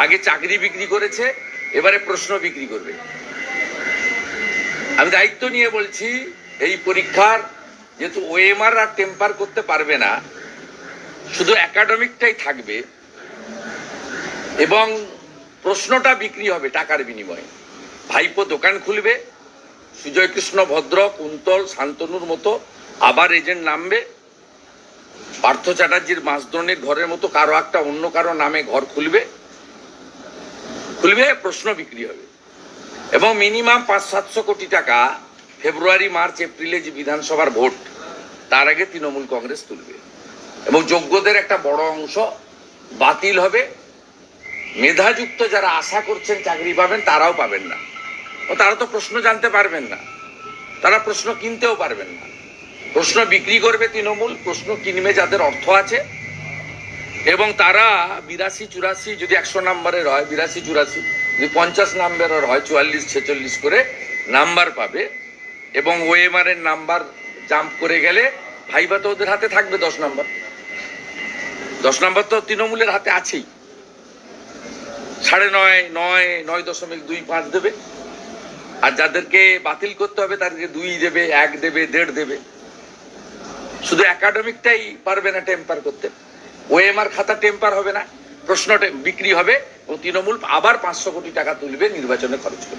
আগে চাকরি বিক্রি করেছে, এবারে প্রশ্ন বিক্রি করবে। আমি দায়িত্ব নিয়ে বলছি, এই পরীক্ষার যেহেতু ওএমআর আর টেম্পার করতে পারবে না, শুধু একাডেমিকটাই থাকবে এবং প্রশ্নটা বিক্রি হবে টাকার বিনিময়ে। ভাইপো দোকান খুলবে, সুজয় কৃষ্ণ ভদ্র, কুন্তল, শান্তনুর মতো আবার এজেন্ট নামবে, পার্থ চ্যাটার্জির মাসদ্রোণীর ঘরের মতো কারো একটা অন্য কারো নামে ঘর খুলবে, প্রশ্ন বিক্রি হবে এবং মিনিমাম 500-700 কোটি টাকা ফেব্রুয়ারি, মার্চ, এপ্রিলে যে বিধানসভার ভোট, তার আগে তৃণমূল কংগ্রেস তুলবে এবং যোগ্যদের একটা বড় অংশ বাতিল হবে। মেধাযুক্ত যারা আশা করছেন চাকরি পাবেন, তারাও পাবেন না। ও তারা তো প্রশ্ন জানতে পারবেন না, তারা প্রশ্ন কিনতেও পারবেন না। প্রশ্ন বিক্রি করবে তৃণমূল, প্রশ্ন কিনবে যাদের অর্থ আছে, এবং তারা 82-84 যদি 100 নাম্বারের হয়, 82-84 যদি 50 নাম্বারের হয়, 44-46 করে নাম্বার পাবে এবং ওএমআর এর নাম্বার জাম্প করে গেলে ভাইবা তো ওদের হাতে থাকবে 10 নাম্বার। 10 নাম্বার তো তৃণমূলের হাতে আছেই। 9.5, 9.25 দেবে, আর যাদেরকে বাতিল করতে হবে তাদেরকে 2 দেবে, 1 দেবে, 1.5 দেবে। শুধু একাডেমিকটাই পারবে না টেম্পার করতে, ওএমআর খাতা টেম্পার হবে না, প্রশ্ন বিক্রি হবে এবং তৃণমূল আবার 500 কোটি টাকা তুলবে নির্বাচনে খরচ করবে।